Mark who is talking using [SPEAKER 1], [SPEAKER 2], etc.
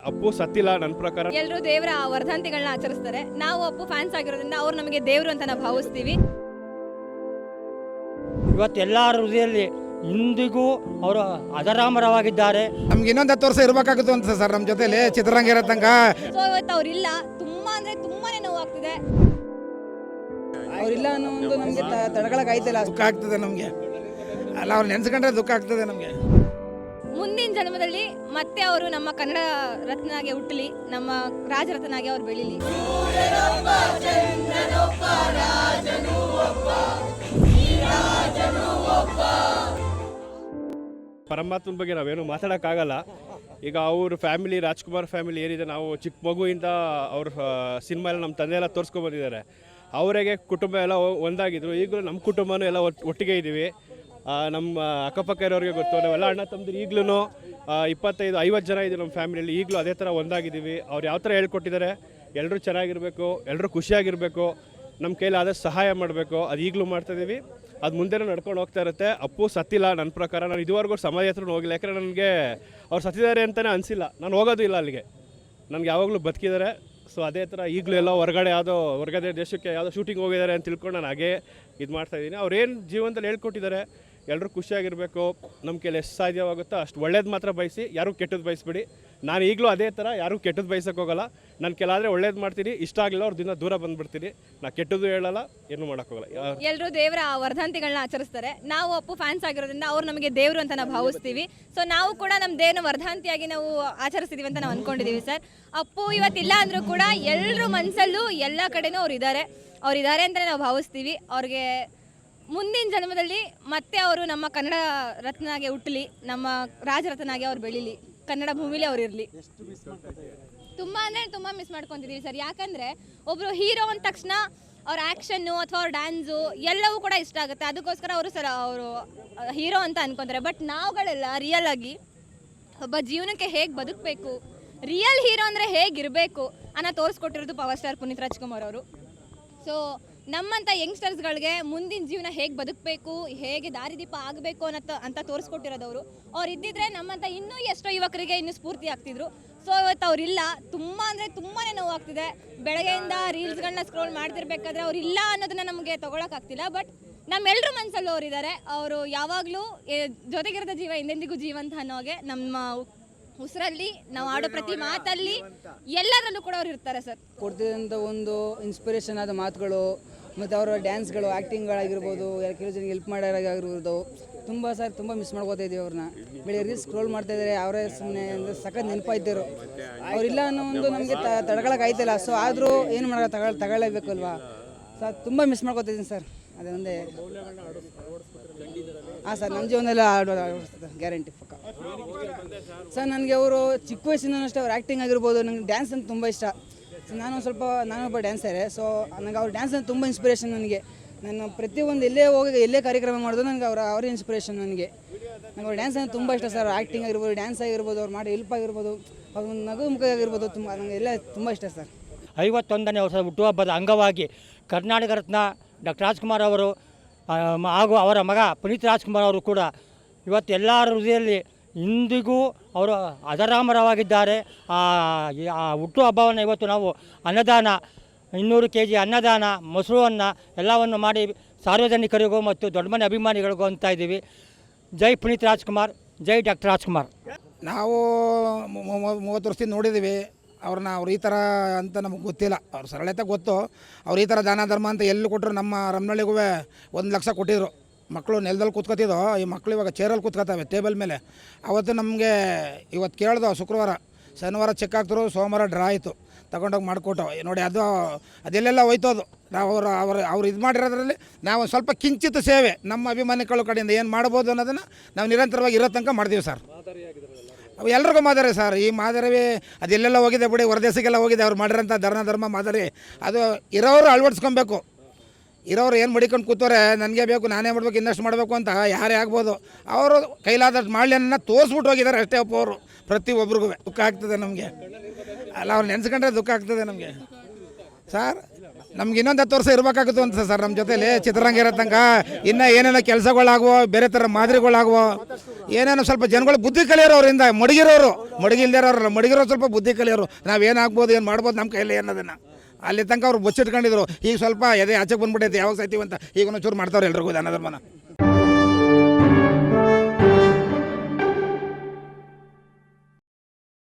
[SPEAKER 1] ಅಪ್ಪು ಸತ್ತಿಲ್ಲ ನನ್ನ ಪ್ರಕಾರ.
[SPEAKER 2] ಎಲ್ಲರೂ ದೇವರ ವರ್ಧಂತಿಗಳನ್ನ ಆಚರಿಸ್ತಾರೆ. ನಾವು ಅಪ್ಪು ಫ್ಯಾನ್ಸ್ ಆಗಿರೋದ್ರಿಂದ ಅವ್ರು ನಮಗೆ ದೇವರು ಅಂತ ನಾವು ಭಾವಿಸ್ತೀವಿ.
[SPEAKER 3] ಇವತ್ತು ಎಲ್ಲರ ಹೃದಯದಲ್ಲಿ ಇಂದಿಗೂ ಅವರು ಅಜರಾಮರವಾಗಿದ್ದಾರೆ.
[SPEAKER 4] ನಮ್ಗೆ ಇನ್ನೊಂದು 10 ವರ್ಷ ಇರಬೇಕಾಗಿತ್ತು ಅಂತ ಸರ್ ನಮ್ಮ ಜೊತೆಲಿ ಚಿತ್ರರಂಗ ಇರೋ ತನಕ.
[SPEAKER 2] ಸೊ ಇವತ್ತು ಅವ್ರಿಲ್ಲ, ತುಂಬಾ ಅಂದ್ರೆ ತುಂಬಾನೇ ನೋವಾಗ್ತಿದೆ.
[SPEAKER 5] ಅವ್ರಿಲ್ಲ ಅನ್ನೋ ಒಂದು ನಮಗೆ ತಡ್ಕೊಳಕ್ ಆಯ್ತಿಲ್ಲ.
[SPEAKER 4] ದುಃಖ ಆಗ್ತದೆ ನಮಗೆ, ಅಲ್ಲ ಅವ್ರು ನೆನೆಸ್ಕೊಂಡ್ರೆ ದುಃಖ ಆಗ್ತದೆ ನಮಗೆ.
[SPEAKER 2] ಮುಂದಿನ ಜನ್ಮದಲ್ಲಿ ಮತ್ತೆ ಅವರು ನಮ್ಮ ಕನ್ನಡ ರತ್ನಾಗೆ ಹುಟ್ಟಲಿ, ನಮ್ಮ ರಾಜರತ್ನಾಗೆ ಅವ್ರು ಬೆಳೀಲಿ.
[SPEAKER 1] ಪರಮಾತ್ಮನ ಬಗ್ಗೆ ನಾವೇನು ಮಾತಾಡೋಕ್ಕಾಗಲ್ಲ. ಈಗ ಅವ್ರ ಫ್ಯಾಮಿಲಿ, ರಾಜ್ಕುಮಾರ್ ಫ್ಯಾಮಿಲಿ ಏನಿದೆ, ನಾವು ಚಿಕ್ಕ ಮಗುವಿಂದ ಅವ್ರ ಸಿನಿಮಾ ಎಲ್ಲ ನಮ್ಮ ತಂದೆ ಎಲ್ಲ ತೋರಿಸ್ಕೊಂಡ್ಬಂದಿದ್ದಾರೆ. ಅವರಿಗೆ ಕುಟುಂಬ ಎಲ್ಲ ಒಂದಾಗಿದ್ರು. ಈಗಲೂ ನಮ್ಮ ಕುಟುಂಬನೂ ಎಲ್ಲ ಒಟ್ಟಿಗೆ ಇದ್ದೀವಿ. ನಮ್ಮ ಅಕ್ಕಪಕ್ಕ ಇರೋರಿಗೆ ಗೊತ್ತು, ನಾವೆಲ್ಲ ಅಣ್ಣ ತಮ್ಮದು ಈಗಲೂ 25-50 ಜನ ಇದ್ದೀವಿ ನಮ್ಮ ಫ್ಯಾಮಿಲಿಯಲ್ಲಿ. ಈಗಲೂ ಅದೇ ಥರ ಒಂದಾಗಿದ್ದೀವಿ. ಅವ್ರು ಯಾವ ಥರ ಹೇಳ್ಕೊಟ್ಟಿದ್ದಾರೆ, ಎಲ್ಲರೂ ಚೆನ್ನಾಗಿರಬೇಕು, ಎಲ್ಲರೂ ಖುಷಿಯಾಗಿರಬೇಕು, ನಮ್ಮ ಕೈಲಿ ಆದಷ್ಟು ಸಹಾಯ ಮಾಡಬೇಕು. ಅದು ಈಗಲೂ ಮಾಡ್ತಾಯಿದ್ದೀವಿ, ಅದು ಮುಂದೆನೂ ನಡ್ಕೊಂಡು ಹೋಗ್ತಾ ಇರುತ್ತೆ. ಅಪ್ಪು ಸತ್ತಿಲ್ಲ ನನ್ನ ಪ್ರಕಾರ. ನಾನು ಇದುವರೆಗೂ ಸಮಾಧಿ ಹತ್ರ ಹೋಗಿಲ್ಲ, ಯಾಕಂದರೆ ನನಗೆ ಅವ್ರು ಸತ್ತಿದ್ದಾರೆ ಅಂತಲೇ ಅನಿಸಿಲ್ಲ. ನಾನು ಹೋಗೋದು ಇಲ್ಲ ಅಲ್ಲಿಗೆ, ನನಗೆ ಯಾವಾಗಲೂ ಬದುಕಿದ್ದಾರೆ. ಸೊ ಅದೇ ಥರ ಈಗಲೂ ಎಲ್ಲ ಹೊರಗಡೆ ದೇಶಕ್ಕೆ ಯಾವುದೋ ಶೂಟಿಂಗ್ ಹೋಗಿದ್ದಾರೆ ಅಂತ ತಿಳ್ಕೊಂಡು ನಾನು ಹಾಗೆ ಇದು ಮಾಡ್ತಾಯಿದ್ದೀನಿ. ಅವ್ರೇನು ಜೀವನದಲ್ಲಿ ಹೇಳ್ಕೊಟ್ಟಿದ್ದಾರೆ, ಎಲ್ಲರೂ ಖುಷಿಯಾಗಿರಬೇಕು, ನಮ್ಮ ಕೈಲಿ ಎಷ್ಟು ಸಾಧ್ಯವಾಗುತ್ತೋ ಅಷ್ಟು ಒಳ್ಳೇದು ಮಾತ್ರ ಬಯಸಿ, ಯಾರೂ ಕೆಟ್ಟದ್ದು ಬಯಸ್ಬಿಡಿ. ನಾನು ಈಗಲೂ ಅದೇ ಥರ ಯಾರೂ ಕೆಟ್ಟದ್ದು ಬಯಸೋಕೆ ಹೋಗಲ್ಲ. ನನ್ನ ಕೆಲಾದರೆ ಒಳ್ಳೇದು ಮಾಡ್ತೀನಿ, ಇಷ್ಟ ಆಗಲಿಲ್ಲ ಅವ್ರ ದಿನ ದೂರ ಬಂದುಬಿಡ್ತೀನಿ. ನಾನು ಕೆಟ್ಟದ್ದು ಹೇಳಲ್ಲ, ಏನೂ ಮಾಡೋಕ್ಕೋಗಲ್ಲ.
[SPEAKER 2] ಎಲ್ಲರೂ ದೇವರ ವರ್ಧಂತಿಗಳನ್ನ ಆಚರಿಸ್ತಾರೆ. ನಾವು ಅಪ್ಪು ಫ್ಯಾನ್ಸ್ ಆಗಿರೋದ್ರಿಂದ ಅವ್ರು ನಮಗೆ ದೇವರು ಅಂತ ನಾವು ಭಾವಿಸ್ತೀವಿ. ಸೊ ನಾವು ಕೂಡ ನಮ್ಮ ದೇವನ ವರ್ಧಂತಿಯಾಗಿ ನಾವು ಆಚರಿಸ್ತೀವಿ ಅಂತ ನಾವು ಅಂದ್ಕೊಂಡಿದ್ದೀವಿ ಸರ್. ಅಪ್ಪು ಇವತ್ತಿಲ್ಲ ಅಂದರೂ ಕೂಡ ಎಲ್ಲರ ಮನಸ್ಸಲ್ಲೂ ಎಲ್ಲ ಕಡೆನೂ ಅವ್ರಿದ್ದಾರೆ ಅಂತಲೇ ನಾವು ಭಾವಿಸ್ತೀವಿ. ಅವ್ರಿಗೆ ಮುಂದಿನ ಜನ್ಮದಲ್ಲಿ ಮತ್ತೆ ಅವರು ನಮ್ಮ ಕನ್ನಡ ರತ್ನಾಗೆ ಹುಟ್ಟಲಿ, ನಮ್ಮ ರಾಜರತ್ನಾಗೆ ಅವ್ರು ಬೆಳೀಲಿ, ಕನ್ನಡ ಭೂಮಿಲಿ ಅವ್ರು ಇರಲಿ. ತುಂಬ ಅಂದರೆ ತುಂಬ ಮಿಸ್ ಮಾಡ್ಕೊತಿದ್ದೀವಿ ಸರ್. ಯಾಕಂದರೆ ಒಬ್ಬರು ಹೀರೋ ಅಂದ ತಕ್ಷಣ ಅವ್ರ ಆ್ಯಕ್ಷನ್ನು ಅಥವಾ ಅವ್ರ ಡ್ಯಾನ್ಸು ಎಲ್ಲವೂ ಕೂಡ ಇಷ್ಟ ಆಗುತ್ತೆ. ಅದಕ್ಕೋಸ್ಕರ ಅವರು ಹೀರೋ ಅಂತ ಅನ್ಕೊತಾರೆ. ಬಟ್ ನಾವುಗಳೆಲ್ಲ ರಿಯಲ್ ಆಗಿ ಒಬ್ಬ ಜೀವನಕ್ಕೆ ಹೇಗೆ ಬದುಕಬೇಕು, ರಿಯಲ್ ಹೀರೋ ಅಂದರೆ ಹೇಗಿರಬೇಕು ಅನ್ನೋ ತೋರಿಸ್ಕೊಟ್ಟಿರೋದು ಪವರ್ ಸ್ಟಾರ್ ಪುನೀತ್ ರಾಜ್ಕುಮಾರ್ ಅವರು. ಸೊ ನಮ್ಮಂಥ ಯಂಗ್ಸ್ಟರ್ಸ್ಗಳಿಗೆ ಮುಂದಿನ ಜೀವನ ಹೇಗೆ ಬದುಕಬೇಕು, ಹೇಗೆ ದಾರಿದೀಪ ಆಗಬೇಕು ಅಂತ ತೋರಿಸ್ಕೊಟ್ಟಿರೋದವರು. ಅವ್ರು ಇದ್ದಿದ್ರೆ ನಮ್ಮಂಥ ಇನ್ನೂ ಎಷ್ಟೋ ಯುವಕರಿಗೆ ಇನ್ನೂ ಸ್ಫೂರ್ತಿ ಆಗ್ತಿದ್ರು. ಸೊ ಇವತ್ತು ಅವರಿಲ್ಲ, ತುಂಬ ಅಂದರೆ ತುಂಬಾ ನೋವಾಗ್ತಿದೆ. ಬೆಳಗ್ಗೆಯಿಂದ ರೀಲ್ಸ್ಗಳನ್ನ ಸ್ಕ್ರೋಲ್ ಮಾಡ್ತಿರ್ಬೇಕಾದ್ರೆ ಅವ್ರಿಲ್ಲ ಅನ್ನೋದನ್ನ ನಮಗೆ ತೊಗೊಳಕ್ಕಾಗ್ತಿಲ್ಲ. ಬಟ್ ನಮ್ಮೆಲ್ಲರ ಮನಸ್ಸಲ್ಲೂ ಅವರಿದ್ದಾರೆ. ಅವರು ಯಾವಾಗಲೂ ಜೊತೆಗಿರದ ಜೀವ ಎಂದೆಂದಿಗೂ ಜೀವಂತ ಅನ್ನೋಗೆ ನಮ್ಮ ಉಸಿರಲ್ಲಿ, ನಾವು ಆಡೋ ಪ್ರತಿ ಮಾತಲ್ಲಿ, ಎಲ್ಲದರಲ್ಲೂ ಕೂಡ ಅವ್ರು ಇರ್ತಾರೆ ಸರ್.
[SPEAKER 5] ಕೊಡ್ತಿದ್ದಂಥ ಒಂದು ಇನ್ಸ್ಪಿರೇಷನ್ ಆದ ಮಾತುಗಳು ಮತ್ತು ಅವರ ಡ್ಯಾನ್ಸ್ಗಳು, ಆ್ಯಕ್ಟಿಂಗ್ಗಳಾಗಿರ್ಬೋದು, ಕೆಲವು ಜನಕ್ಕೆ ಹೆಲ್ಪ್ ಮಾಡೋರಾಗಿರ್ಬೋದು, ತುಂಬ ಮಿಸ್ ಮಾಡ್ಕೋತಾ ಇದ್ದೀವಿ ಅವ್ರನ್ನ. ಬೆಳಿಗ್ಗೆ ರೀಲ್ಸ್ ಸ್ಕ್ರೋಲ್ ಮಾಡ್ತಾಯಿದ್ದಾರೆ, ಅವರೇ ಸುಮ್ಮನೆ ಅಂದರೆ ಸಖತ್ ನೆನಪಾಯ್ತಿರು. ಅವರಿಲ್ಲ ಅನ್ನೋ ಒಂದು ನಮಗೆ ತಡ್ಕೊಳಕ್ಕೆ ಆಯ್ತಿಲ್ಲ. ಸೊ ಆದರೂ ಏನು ಮಾಡೋದು, ತಗೊಳ್ಳೇಬೇಕು ಅಲ್ವಾ ಸರ್. ತುಂಬ ಮಿಸ್ ಮಾಡ್ಕೋತಾ ಇದ್ದೀನಿ ಸರ್. ಅದೇ ಒಂದೇ. ಹಾಂ ಸರ್, ನನ್ನ ಜೀವನದಲ್ಲಿ ಗ್ಯಾರಂಟಿ ಪಕ್ಕ ಸರ್. ನನಗೆ ಅವರು ಚಿಕ್ಕ ವಯಸ್ಸಿಂದನೂ ಅಷ್ಟೇ ಅವ್ರ ಆ್ಯಕ್ಟಿಂಗ್ ಆಗಿರ್ಬೋದು, ನನಗೆ ಡ್ಯಾನ್ಸ್ ಅಂತ ತುಂಬ ಇಷ್ಟ. ಸೊ ನಾನೊಬ್ಬ ಡ್ಯಾನ್ಸರೇ. ಸೊ ನನಗೆ ಅವ್ರ ಡ್ಯಾನ್ಸ್ ಅಂತ ತುಂಬ ಇನ್ಸ್ಪಿರೇಷನ್ ನನಗೆ. ನಾನು ಪ್ರತಿಯೊಂದು ಎಲ್ಲೇ ಕಾರ್ಯಕ್ರಮ ಮಾಡಿದ್ರು ನನಗೆ ಅವ್ರ ಇನ್ಸ್ಪಿರೇಷನ್ ನನಗೆ ಅವ್ರ ಡ್ಯಾನ್ಸ್ ಅಂದರೆ ತುಂಬ ಇಷ್ಟ ಸರ್. ಆ್ಯಕ್ಟಿಂಗ್ ಆಗಿರ್ಬೋದು, ಡ್ಯಾನ್ಸ್ ಆಗಿರ್ಬೋದು, ಅವ್ರು ಮಾಡಿ ಹೆಲ್ಪ್ ಆಗಿರ್ಬೋದು, ಅವ್ರ ನಗು ಮುಖ ಆಗಿರ್ಬೋದು, ನನಗೆ ಎಲ್ಲ ತುಂಬ ಇಷ್ಟ ಸರ್.
[SPEAKER 3] 51ನೇ ವರ್ಷದ ಹುಟ್ಟುಹಬ್ಬದ ಅಂಗವಾಗಿ ಕರ್ನಾಟಕ ರತ್ನ ಡಾಕ್ಟರ್ ರಾಜ್ಕುಮಾರ್ ಅವರು ಹಾಗೂ ಅವರ ಮಗ ಪುನೀತ್ ರಾಜ್ಕುಮಾರ್ ಅವರು ಕೂಡ ಇವತ್ತು ಎಲ್ಲರ ಹೃದಯದಲ್ಲಿ ಇಂದಿಗೂ ಅವರು ಅಜರಾಮರವಾಗಿದ್ದಾರೆ. ಆ ಹುಟ್ಟುಹಬ್ಬವನ್ನು ಇವತ್ತು ನಾವು ಅನ್ನದಾನ, 200 kg ಅನ್ನದಾನ, ಮೊಸರು ಅನ್ನ ಎಲ್ಲವನ್ನು ಮಾಡಿ ಸಾರ್ವಜನಿಕರಿಗೂ ಮತ್ತು ದೊಡ್ಡ ಮನೆ ಅಭಿಮಾನಿಗಳಿಗೂ ಅಂತ ಇದ್ದೀವಿ. ಜೈ ಪುನೀತ್ ರಾಜ್ಕುಮಾರ್, ಜೈ ಡಾಕ್ಟರ್ ರಾಜ್ಕುಮಾರ್.
[SPEAKER 4] ನಾವು 30 ವರ್ಷದಿಂದ ನೋಡಿದ್ದೀವಿ ಅವ್ರನ್ನ. ಅವ್ರು ಈ ಥರ ಅಂತ ನಮಗೆ ಗೊತ್ತಿಲ್ಲ. ಅವ್ರ ಸರಳತೆ ಗೊತ್ತು. ಅವ್ರು ಈ ಥರ ದಾನ ಧರ್ಮ ಅಂತ ಎಲ್ಲಿ ಕೊಟ್ಟರು. ನಮ್ಮ ರಮ್ನಳ್ಳಿಗೂ 1 ಲಕ್ಷ ಕೊಟ್ಟಿದ್ರು. ಮಕ್ಕಳು ನೆಲದಲ್ಲಿ ಕೂತ್ಕೊತಿದ್ದೋ, ಈ ಮಕ್ಕಳು ಇವಾಗ ಚೇರಲ್ಲಿ ಕೂತ್ಕೊತಾವೆ ಟೇಬಲ್ ಮೇಲೆ. ಅವತ್ತು ನಮಗೆ ಇವತ್ತು ಕೇಳ್ದೋ, ಶುಕ್ರವಾರ, ಶನಿವಾರ ಚೆಕ್ ಹಾಕ್ತರು, ಸೋಮವಾರ ಡ್ರಾ ಆಯಿತು, ತಗೊಂಡೋಗಿ ಮಾಡಿಕೊಟ್ಟು ನೋಡಿ. ಅದೆಲ್ಲೆಲ್ಲ ಹೋಯ್ತೋದು. ನಾವು ಅವ್ರು ಇದು ಮಾಡಿರೋದ್ರಲ್ಲಿ ನಾವು ಸ್ವಲ್ಪ ಕಿಂಚಿತ್ ಸೇವೆ ನಮ್ಮ ಅಭಿಮಾನಿಗಳ ಕಡೆಯಿಂದ ಏನು ಮಾಡ್ಬೋದು ಅನ್ನೋದನ್ನು ನಾವು ನಿರಂತರವಾಗಿ ಇರೋ ತನಕ ಮಾಡ್ತೀವಿ ಸರ್. ಎಲ್ರಿಗೂ ಮಾದರಿ ಸರ್. ಈ ಮಾದರಿ ಅದೆಲ್ಲೆಲ್ಲ ಹೋಗಿದೆ ಬಿಡಿ, ಹೊರದೇಶಕ್ಕೆಲ್ಲ ಹೋಗಿದೆ. ಅವ್ರು ಮಾಡಿರೋಂಥ ಧರ್ಮ ಮಾದರಿ ಅದು ಇರೋರು ಅಳವಡಿಸ್ಕೊಬೇಕು. ಇರೋರು ಏನು ಮಡಿಕೊಂಡು ಕೂತವ್ರೆ, ನನಗೆ ಬೇಕು, ನಾನೇ ಮಾಡಬೇಕು, ಇನ್ನಷ್ಟು ಮಾಡಬೇಕು ಅಂತ ಯಾರೇ ಆಗ್ಬೋದು. ಅವರು ಕೈಲಾದಷ್ಟು ಮಾಡಲಿ ಅನ್ನೋ ತೋರಿಸ್ಬಿಟ್ಟು ಹೋಗಿದ್ದಾರೆ ಅಷ್ಟೇ. ಅವರು ಪ್ರತಿಯೊಬ್ಬರಿಗೂ ದುಃಖ ಆಗ್ತದೆ ನಮಗೆ. ಅಲ್ಲ ಅವ್ರು ನೆನೆಸ್ಕೊಂಡ್ರೆ ದುಃಖ ಆಗ್ತದೆ ನಮಗೆ ಸರ್. ನಮ್ಗೆ ಇನ್ನೊಂದು 10 ವರ್ಷ ಇರಬೇಕಾಗಿತ್ತು ಅಂತ ಸರ್ ನಮ್ಮ ಜೊತೆಲಿ ಚಿತ್ರರಂಗ ಇರೋ ತನಕ. ಇನ್ನೂ ಏನೇನೋ ಕೆಲಸಗಳಾಗುವ, ಬೇರೆ ಥರ ಮಾದರಿಗಳಾಗುವ, ಏನೇನೋ ಸ್ವಲ್ಪ ಜನಗಳು ಬುದ್ಧಿ ಕಲಿಯೋರು ಅವರಿಂದ ಮಡಗಿರೋರು ಮಡಗಿಲ್ದಿರೋರಲ್ಲ ಮಡಗಿರೋರು ಸ್ವಲ್ಪ ಬುದ್ಧಿ ಕಲಿಯೋರು ನಾವೇನಾಗ್ಬೋದು ಏನು ಮಾಡ್ಬೋದು ನಮ್ಮ ಕೈಯಲ್ಲಿ ಅನ್ನೋದನ್ನು ಅಲ್ಲಿ ತನಕ ಅವ್ರು ಬಚ್ಚಿಟ್ಕೊಂಡಿದ್ರು ಈಗ ಸ್ವಲ್ಪ ಎದೆ ಆಚೆಗೆ ಬಂದ್ಬಿಟ್ಟೈತೆ ಯಾವಾಗ ಸಾಯ್ತೀವಿ ಅಂತ ಈಗ ಒಂಚೂರು ಮಾಡ್ತಾವ್ರೆ ಎಲ್ರಿಗೂ ದಾನ ಧರ್ಮನ